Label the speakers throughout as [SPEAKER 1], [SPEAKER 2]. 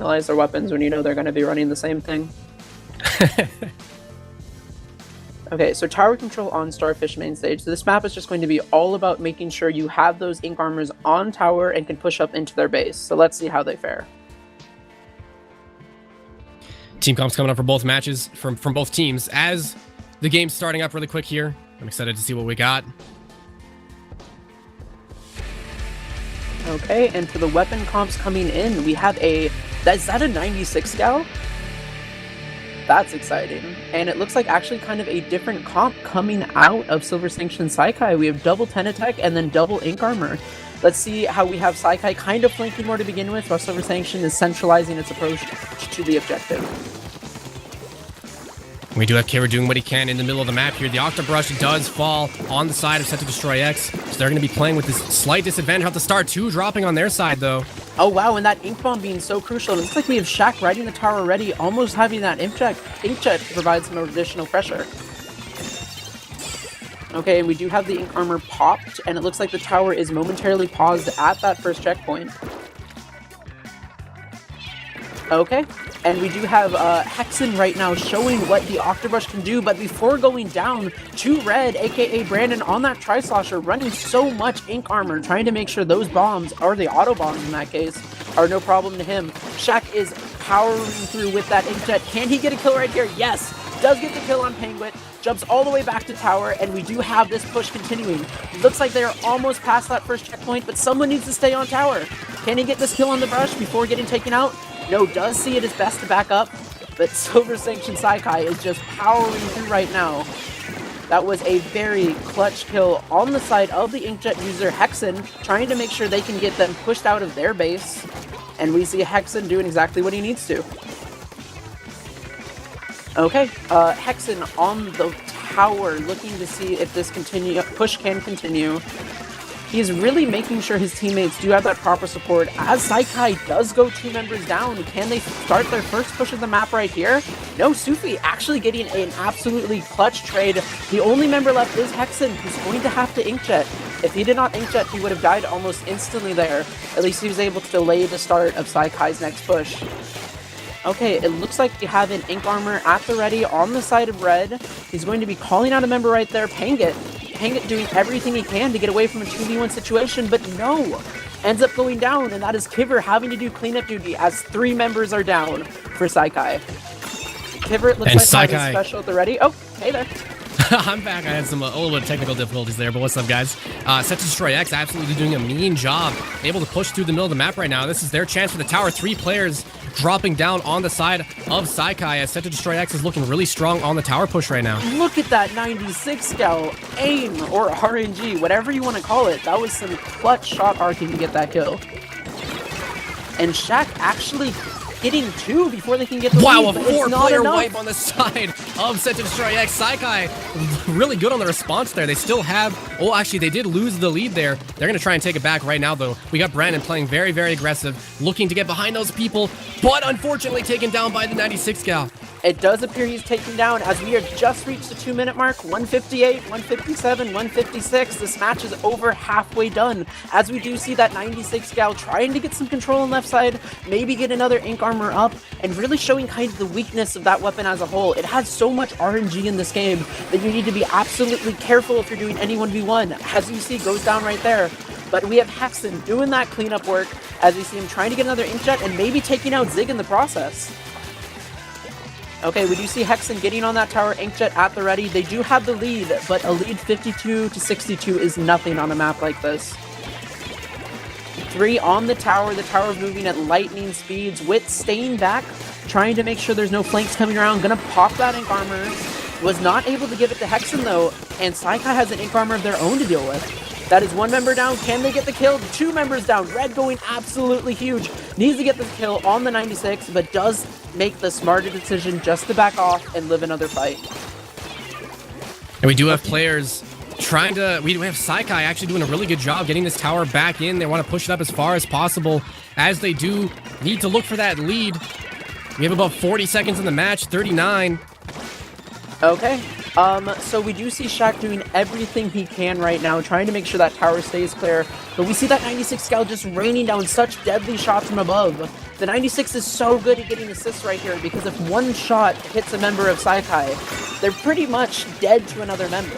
[SPEAKER 1] personalize their weapons when you know they're going to be running the same thing. Okay, so tower control on Starfish main stage. So this map is just going to be all about making sure you have those ink armors on tower and can push up into their base. So let's see how they fare.
[SPEAKER 2] Team comps coming up for both matches from both teams. As the game's starting up really quick here, I'm excited to see what we got.
[SPEAKER 1] Okay, and for the weapon comps coming in, we have is that a 96 gal? That's exciting. And it looks like actually kind of a different comp coming out of Silver Sanction SaiKai. We have double 10 attack and then double ink armor. Let's see how we have SaiKai kind of flanking more to begin with, while Silver Sanction is centralizing its approach to the objective.
[SPEAKER 2] We do have Kira doing what he can in the middle of the map here. The Octobrush does fall on the side of SetToDestroyX, so they're going to be playing with this slight disadvantage at the start. 2 dropping on their side, though.
[SPEAKER 1] Oh wow, and that ink bomb being so crucial. It looks like we have Shaq riding the tower already, almost having that inkjet to provide some additional pressure. Okay, and we do have the ink armor popped, and it looks like the tower is momentarily paused at that first checkpoint. Okay, and we do have Hexen right now showing what the Octobrush can do, but before going down to Red, aka Brandon, on that Tri-Slosher, running so much ink armor, trying to make sure those bombs, or the auto bombs in that case, are no problem to him. Shaq is powering through with that inkjet. Can he get a kill right here? Yes! Does get the kill on Penguin, jumps all the way back to tower, and we do have this push continuing. Looks like they are almost past that first checkpoint, but someone needs to stay on tower. Can he get this kill on the brush before getting taken out? No, does see it as best to back up, but Silver Sanction SaiKai is just powering through right now. That was a very clutch kill on the side of the inkjet user Hexen, trying to make sure they can get them pushed out of their base, and we see Hexen doing exactly what he needs to. Okay, Hexen on the tower, looking to see if this push can continue. He's really making sure his teammates do have that proper support. As SaiKai does go 2 members down, can they start their first push of the map right here? No, Sufi actually getting an absolutely clutch trade. The only member left is Hexen, who's going to have to inkjet. If he did not inkjet, he would have died almost instantly there. At least he was able to delay the start of SaiKai's next push. Okay, it looks like we have an ink armor at the ready on the side of Red. He's going to be calling out a member right there, Pangit. Pangit doing everything he can to get away from a 2v1 situation, but no! Ends up going down, and that is Kiver having to do cleanup duty as 3 members are down for SaiKai. Kiver looks like having special at the ready. Oh, hey there.
[SPEAKER 2] I'm back. I had a little bit of technical difficulties there, but what's up, guys? SetToDestroyX absolutely doing a mean job, able to push through the middle of the map right now. This is their chance for the tower. 3 players dropping down on the side of SaiKai as SetToDestroyX is looking really strong on the tower push right now.
[SPEAKER 1] Look at that 96 scout aim, or RNG, whatever you want to call it. That was some clutch shot arcing to get that kill. And Shaq actually getting 2 before they can get the lead,
[SPEAKER 2] a 4-player wipe on the side of SetToDestroyX. SaiKai really good on the response there. They still have... Oh, actually, they did lose the lead there. They're going to try and take it back right now, though. We got Brandon playing very, very aggressive, looking to get behind those people, but unfortunately taken down by the 96 gal.
[SPEAKER 1] It does appear he's taken down as we have just reached the 2-minute mark. 158, 157, 156. This match is over halfway done. As we do see that 96 gal trying to get some control on left side, maybe get another ink armor up, and really showing kind of the weakness of that weapon as a whole. It has so much RNG in this game that you need to be absolutely careful if you're doing any 1v1. As you see, goes down right there. But we have Hexen doing that cleanup work as we see him trying to get another inkjet and maybe taking out Zig in the process. Okay, we do see Hexen getting on that tower, inkjet at the ready. They do have the lead, but a lead 52 to 62 is nothing on a map like this. 3 on the tower moving at lightning speeds. Wit staying back, trying to make sure there's no flanks coming around. Gonna pop that ink armor. Was not able to give it to Hexen though, and SaiKai has an ink armor of their own to deal with. That is 1 member down. Can they get the kill? 2 members down. Red going absolutely huge. Needs to get the kill on the 96, but does make the smarter decision just to back off and live another fight.
[SPEAKER 2] And we do have players trying to... We have SaiKai actually doing a really good job getting this tower back in. They want to push it up as far as possible, as they do need to look for that lead. We have about 40 seconds in the match, 39.
[SPEAKER 1] Okay. So we do see Shaq doing everything he can right now, trying to make sure that tower stays clear. But we see that 96 scout just raining down such deadly shots from above. The 96 is so good at getting assists right here because if one shot hits a member of SaiKai, they're pretty much dead to another member.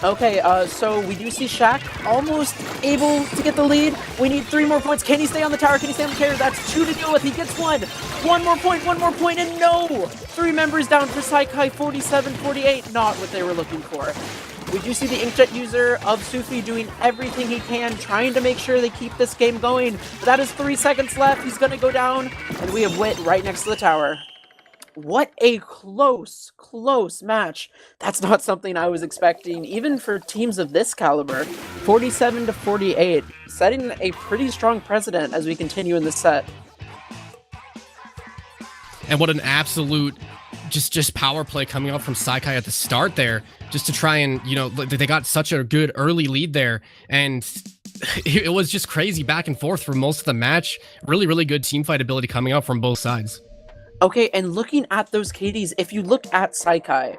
[SPEAKER 1] Okay, so we do see Shaq almost able to get the lead. We need 3 more points. Can he stay on the tower? Can he stay on the carrier? That's 2 to deal with. He gets 1. One more point, and no! 3 members down for SaiKai, 47-48. Not what they were looking for. We do see the Inkjet user of Sufi doing everything he can, trying to make sure they keep this game going. But that is 3 seconds left. He's gonna go down, and we have Wit right next to the tower. What a close match. That's not something I was expecting, even for teams of this caliber. 47-48, setting a pretty strong precedent as we continue in this set.
[SPEAKER 2] And what an absolute just power play coming out from SaiKai at the start there, just to try and, you know, they got such a good early lead there, and it was just crazy back and forth for most of the match. Really good team fight ability coming out from both sides.
[SPEAKER 1] Okay, and looking at those KDs, if you look at SaiKai,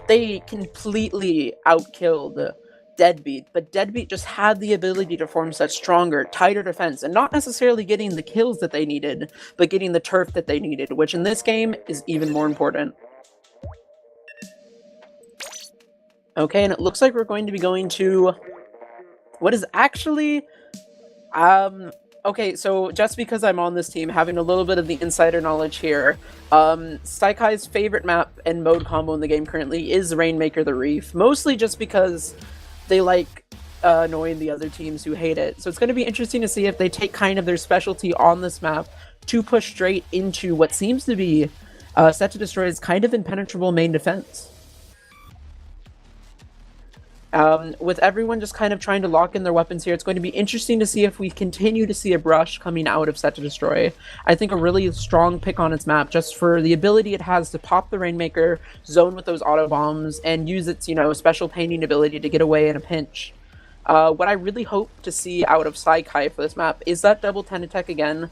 [SPEAKER 1] they completely outkilled Deadbeat, but Deadbeat just had the ability to form such stronger, tighter defense, and not necessarily getting the kills that they needed, but getting the turf that they needed, which in this game is even more important. Okay, and it looks like we're going to be going to what is actually okay, so just because I'm on this team, having a little bit of the insider knowledge here, SaiKai's favorite map and mode combo in the game currently is Rainmaker the Reef, mostly just because they like annoying the other teams who hate it. So it's going to be interesting to see if they take kind of their specialty on this map to push straight into what seems to be SetToDestroy's kind of impenetrable main defense. With everyone just kind of trying to lock in their weapons here, it's going to be interesting to see if we continue to see a brush coming out of SetToDestroy. I think a really strong pick on its map, just for the ability it has to pop the Rainmaker, zone with those auto bombs, and use its, you know, special painting ability to get away in a pinch. What I really hope to see out of SaiKai for this map is that double 10 attack again.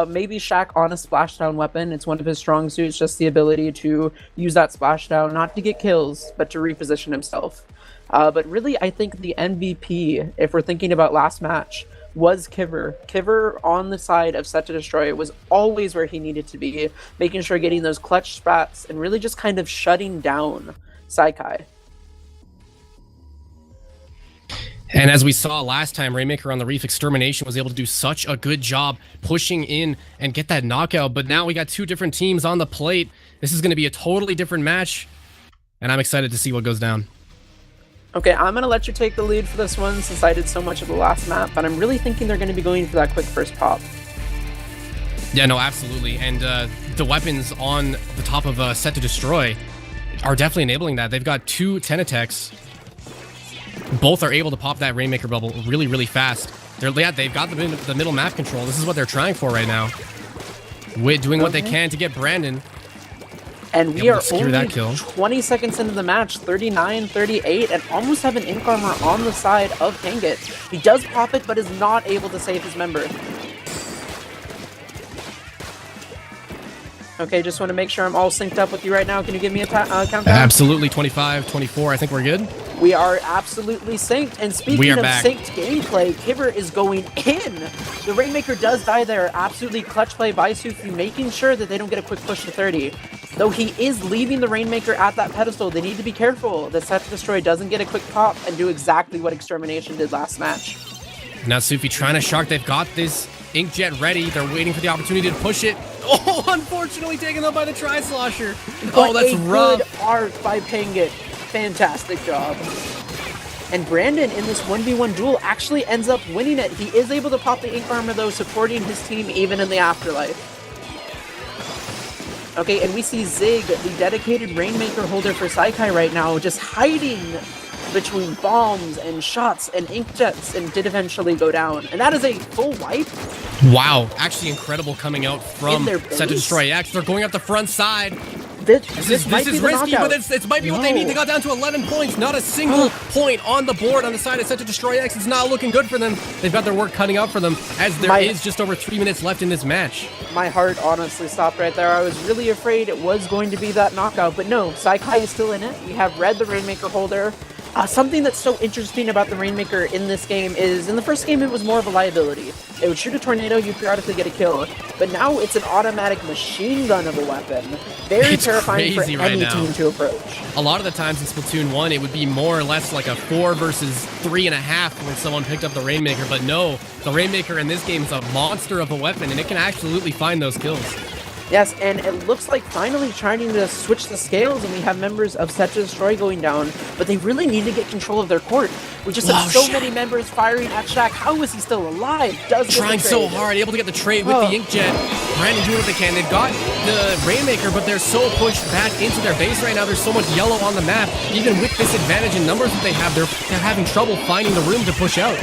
[SPEAKER 1] Maybe Shaq on a splashdown weapon. It's one of his strong suits, just the ability to use that splashdown, not to get kills, but to reposition himself. But really, I think the MVP, if we're thinking about last match, was Kiver. Kiver on the side of SetToDestroy was always where he needed to be, making sure getting those clutch sprats and really just kind of shutting down SaiKai.
[SPEAKER 2] And as we saw last time, Rainmaker on the Reef Extermination was able to do such a good job pushing in and get that knockout. But now we got 2 different teams on the plate. This is going to be a totally different match, and I'm excited to see what goes down.
[SPEAKER 1] Okay, I'm going to let you take the lead for this one since I did so much of the last map, but I'm really thinking they're going to be going for that quick first pop.
[SPEAKER 2] Yeah, no, absolutely. And the weapons on the top of SetToDestroy are definitely enabling that. They've got 2 10 attacks. Both are able to pop that Rainmaker bubble really fast. They've got the middle map control. This is what they're trying for right now. Wit doing what they can to get Brandon.
[SPEAKER 1] And we are only 20 seconds into the match, 39-38, and almost have an Ink Armor on the side of Pangit. He does pop it, but is not able to save his member. Okay, just want to make sure I'm all synced up with you right now. Can you give me a countdown?
[SPEAKER 2] Absolutely, 25-24. I think we're good.
[SPEAKER 1] We are absolutely synced. And speaking of synced gameplay, Kiver is going in. The Rainmaker does die there. Absolutely clutch play by Sufi, making sure that they don't get a quick push to 30. Though he is leaving the Rainmaker at that pedestal, they need to be careful that SetToDestroy doesn't get a quick pop and do exactly what Extermination did last match.
[SPEAKER 2] Now Sufi trying to shark. They've got this Inkjet ready. They're waiting for the opportunity to push it. Oh, unfortunately taken up by the Tri-Slosher. Oh, that's rough.
[SPEAKER 1] Good arc by Pangit. Fantastic job. And Brandon in this 1v1 duel actually ends up winning it. He is able to pop the Ink Armor though, supporting his team even in the afterlife. Okay, and we see Zig, the dedicated Rainmaker holder for SaiKai right now, just hiding between bombs and shots and inkjets, and did eventually go down. And that is a full wipe.
[SPEAKER 2] Wow, actually incredible coming out from SetToDestroyX. They're going up the front side. This is risky, but it might be what they need. They got down to 11 points. Not a single point on the board on the side of SetToDestroyX. It's not looking good for them. They've got their work cutting out for them, as there is just over 3 minutes left in this match.
[SPEAKER 1] My heart honestly stopped right there. I was really afraid it was going to be that knockout, but no, SaiKai is still in it. We have Red, the Rainmaker holder, Something that's so interesting about the Rainmaker in this game is, in the first game, it was more of a liability. It would shoot a tornado, you'd periodically get a kill, but now it's an automatic machine gun of a weapon. Very terrifying for any team to approach.
[SPEAKER 2] A lot of the times in Splatoon 1, it would be more or less like a 4 versus 3.5 when someone picked up the Rainmaker, but no, the Rainmaker in this game is a monster of a weapon, and it can absolutely find those kills.
[SPEAKER 1] Yes, and it looks like finally trying to switch the scales, and we have members of SetToDestroy going down, but they really need to get control of their court. We just have so many members firing at Shaq. How is he still alive?
[SPEAKER 2] Trying so hard, able to get the trade with the Inkjet. Brandon doing what they can. They've got the Rainmaker, but they're so pushed back into their base right now. There's so much yellow on the map. Even with this advantage in numbers that they have, they're having trouble finding the room to push out.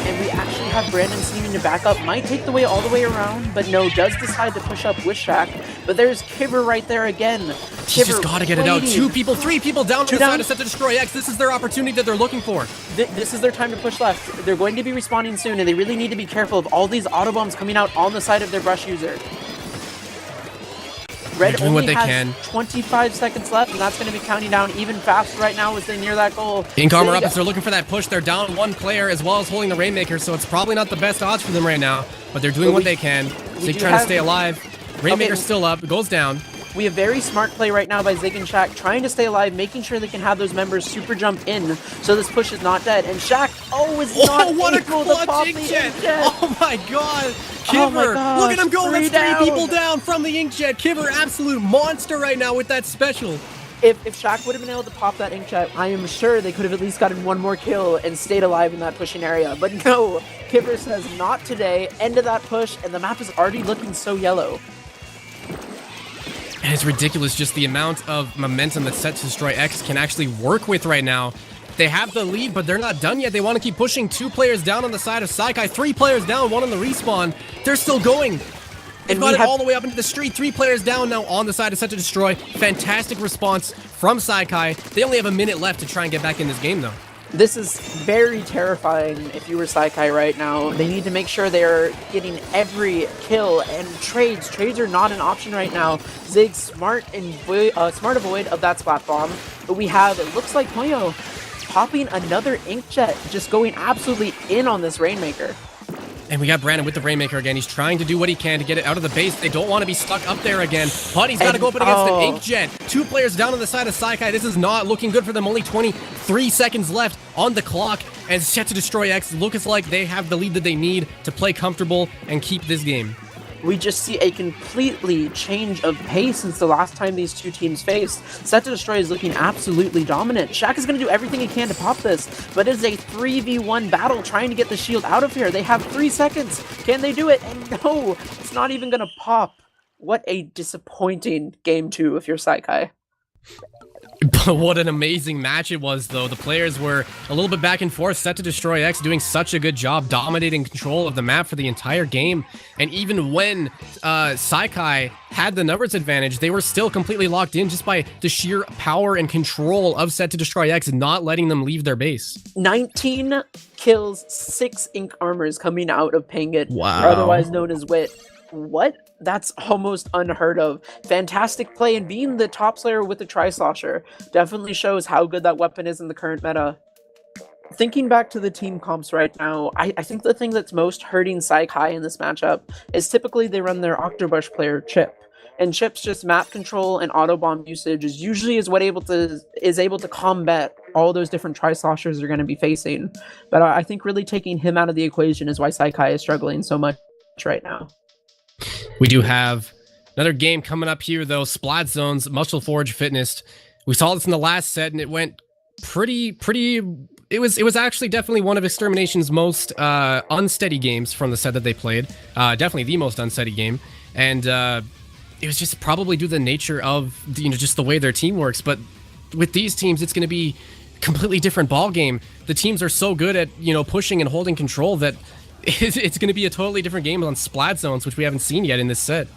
[SPEAKER 1] And we actually have Brandon seeming to back up. Might take the way all the way around, but no, does decide to push up with Shaq. But there's Kiver right there again.
[SPEAKER 2] He's just got to get it out. 2 people, 3 people down to the side of SetToDestroyX. This is their opportunity that they're looking for.
[SPEAKER 1] This is their time to push left. They're going to be respawning soon, and they really need to be careful of all these auto bombs coming out on the side of their brush user. Red only has 25 seconds left, and that's going to be counting down even faster right now as they near that goal.
[SPEAKER 2] Ink Armor up as they're looking for that push. They're down 1 player as well as holding the Rainmaker, so it's probably not the best odds for them right now, but they're doing what they can. Zig trying to stay alive. Rainmaker's still up, goes down.
[SPEAKER 1] We have very smart play right now by Zig and Shaq, trying to stay alive, making sure they can have those members super jump in, so this push is not dead. And Shaq, is not able to pop the Inkjet.
[SPEAKER 2] Oh my god! Kiver, look at him go! That's 3 people down from the Inkjet. Kiver, absolute monster right now with that special.
[SPEAKER 1] If Shaq would have been able to pop that Inkjet, I am sure they could have at least gotten 1 more kill and stayed alive in that pushing area. But no, Kiver says not today, end of that push, and the map is already looking so yellow.
[SPEAKER 2] And it's ridiculous just the amount of momentum that SetToDestroyX can actually work with right now. They have the lead, but they're not done yet. They want to keep pushing. 2 players down on the side of SaiKai, 3 players down, 1 on the respawn. They're still going. They've got it all the way up into the street. 3 players down now on the side of SetToDestroy. Fantastic response from SaiKai. They only have a minute left to try and get back in this game, though.
[SPEAKER 1] This is very terrifying if you were SaiKai right now. They need to make sure they're getting every kill, and trades. Trades are not an option right now. Zig's smart avoid of that splat bomb. But we have, it looks like Moyo popping another Inkjet, just going absolutely in on this Rainmaker.
[SPEAKER 2] And we got Brandon with the Rainmaker again. He's trying to do what he can to get it out of the base. They don't want to be stuck up there again. But he's got to go up against an Inkjet. 2 players down on the side of SaiKai. This is not looking good for them. Only 23 seconds left on the clock. And SetToDestroyX looks like they have the lead that they need to play comfortable and keep this game.
[SPEAKER 1] We just see a completely change of pace since the last time these 2 teams faced. SetToDestroy is looking absolutely dominant. Shaq is going to do everything he can to pop this, but it is a 3v1 battle trying to get the shield out of here. They have 3 seconds. Can they do it? And no, it's not even going to pop. What a disappointing game 2 if you're SaiKai.
[SPEAKER 2] But what an amazing match it was, though. The players were a little bit back and forth. SetToDestroyX doing such a good job dominating control of the map for the entire game. And even when SaiKai had the numbers advantage, they were still completely locked in just by the sheer power and control of SetToDestroyX, not letting them leave their base. 19 kills, 6 Ink Armors coming out of Pangit, or otherwise known as Wit. What? That's almost unheard of. Fantastic play, and being the top slayer with the Tri-Slosher definitely shows how good that weapon is in the current meta. Thinking back to the team comps right now, I think the thing that's most hurting SaiKai in this matchup is typically they run their Octobush player Chip. And Chip's just map control and auto bomb usage is usually able to combat all those different Tri-Sloshers they're going to be facing. But I think really taking him out of the equation is why SaiKai is struggling so much right now. We do have another game coming up here, though. Splat Zones, Muscle Forge Fitness. We saw this in the last set, and it went pretty. It was actually definitely one of Extermination's most unsteady games from the set that they played. Definitely the most unsteady game, and it was just probably due to the nature of just the way their team works. But with these teams, it's going to be a completely different ball game. The teams are so good at pushing and holding control that it's going to be a totally different game on Splat Zones, which we haven't seen yet in this set.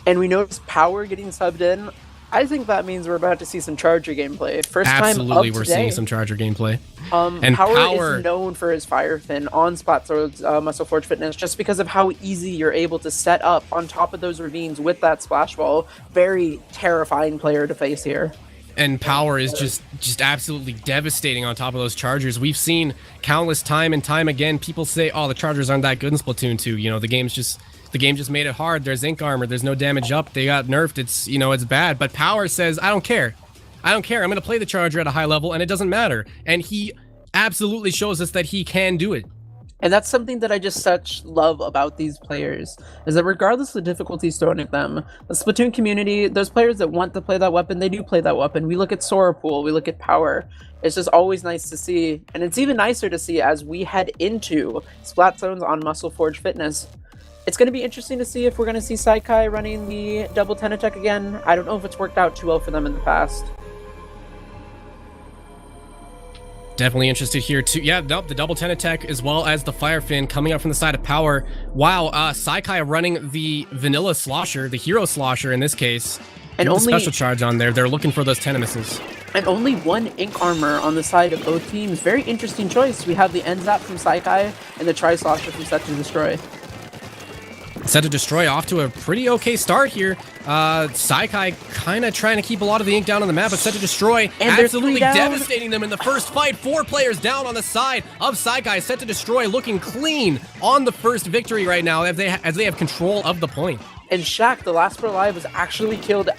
[SPEAKER 1] And we notice Power getting subbed in. I think that means we're about to see some Charger gameplay. First
[SPEAKER 2] Absolutely,
[SPEAKER 1] time
[SPEAKER 2] we're seeing some Charger gameplay.
[SPEAKER 1] And Power is known for his fire fin on Splat Zones, Muscle Forge Fitness, just because of how easy you're able to set up on top of those ravines with that splash wall. Very terrifying player to face here.
[SPEAKER 2] and Power is just absolutely devastating on top of those Chargers. We've seen countless time and time again people say, oh, the Chargers aren't that good in Splatoon 2. You know, the game just made it hard. There's ink armor, there's no damage up, they got nerfed, it's, you know, it's bad. But Power says, I don't care. I'm gonna play the Charger at a high level and it doesn't matter. And he absolutely shows us that he can do it.
[SPEAKER 1] And that's something that I just such love about these players, is that regardless of the difficulties thrown at them, the Splatoon community, those players that want to play that weapon, they do play that weapon. We look at Sorapool, we look at Power. It's just always nice to see. And it's even nicer to see as we head into Splat Zones on Muscle Forge Fitness. It's going to be interesting to see if we're going to see SaiKai running the double 10 attack again. I don't know if it's worked out too well for them in the past.
[SPEAKER 2] Definitely interested here too. Yeah, nope, the double 10 attack as well as the Fire Fin coming up from the side of Power. Wow, SaiKai running the vanilla slosher, the hero slosher in this case. And only special charge on there. They're looking for those 10 misses.
[SPEAKER 1] And only one ink armor on the side of both teams. Very interesting choice. We have the end zap from SaiKai and the tri slosher from SetToDestroy.
[SPEAKER 2] SetToDestroy off to a pretty okay start here. SaiKai kind of trying to keep a lot of the ink down on the map, but SetToDestroy absolutely devastating them in the first fight. 4 players down on the side of SaiKai. SetToDestroy looking clean on the first victory right now as they have control of the point.
[SPEAKER 1] And Shaq, the last pro alive, was actually killed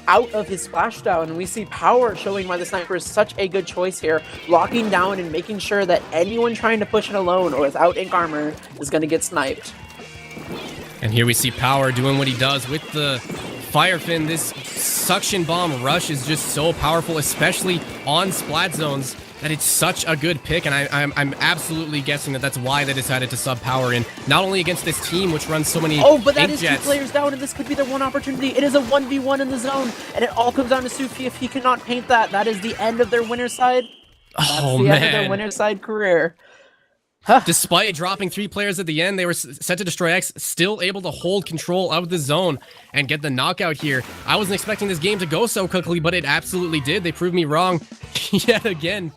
[SPEAKER 1] out of his splashdown, and we see Power showing why the sniper is such a good choice here, locking down and making sure that anyone trying to push it alone or without ink armor is going to get sniped.
[SPEAKER 2] And here we see Power doing what he does with the Fire Fin. This suction bomb rush is just so powerful, especially on splat zones, that it's such a good pick. And I'm absolutely guessing that that's why they decided to sub Power in, not only against this team, which runs so many
[SPEAKER 1] but that is 2 players down, and this could be their one opportunity. It is a 1v1 in the zone, and it all comes down to Sufi. If he cannot paint that, that is the end of their winner's side. That's the end of their winner's side career.
[SPEAKER 2] Despite dropping 3 players at the end, they were SetToDestroyX still able to hold control of the zone and get the knockout here. I wasn't expecting this game to go so quickly, but it absolutely did. They proved me wrong yet again.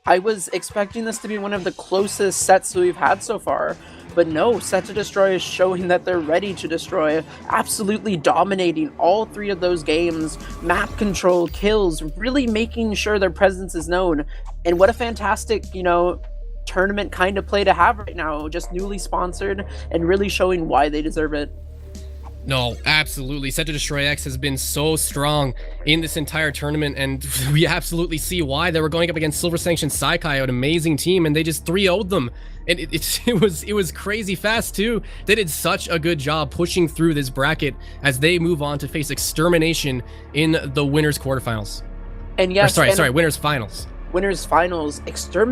[SPEAKER 1] I was expecting this to be one of the closest sets that we've had so far, but no, SetToDestroy is showing that they're ready to destroy, absolutely dominating all 3 of those games, map control, kills, really making sure their presence is known. And what a fantastic, you know, tournament kind of play to have right now, just newly sponsored and really showing why they deserve it.
[SPEAKER 2] No, absolutely. SetToDestroyX has been so strong in this entire tournament, and we absolutely see why. They were going up against Silver Sanction SaiKai, an amazing team, and they just 3-0'd them. And it was crazy fast too. They did such a good job pushing through this bracket as they move on to face Extermination in the winners quarterfinals.
[SPEAKER 1] And yes,
[SPEAKER 2] sorry, winners finals.
[SPEAKER 1] Winners finals. Extermination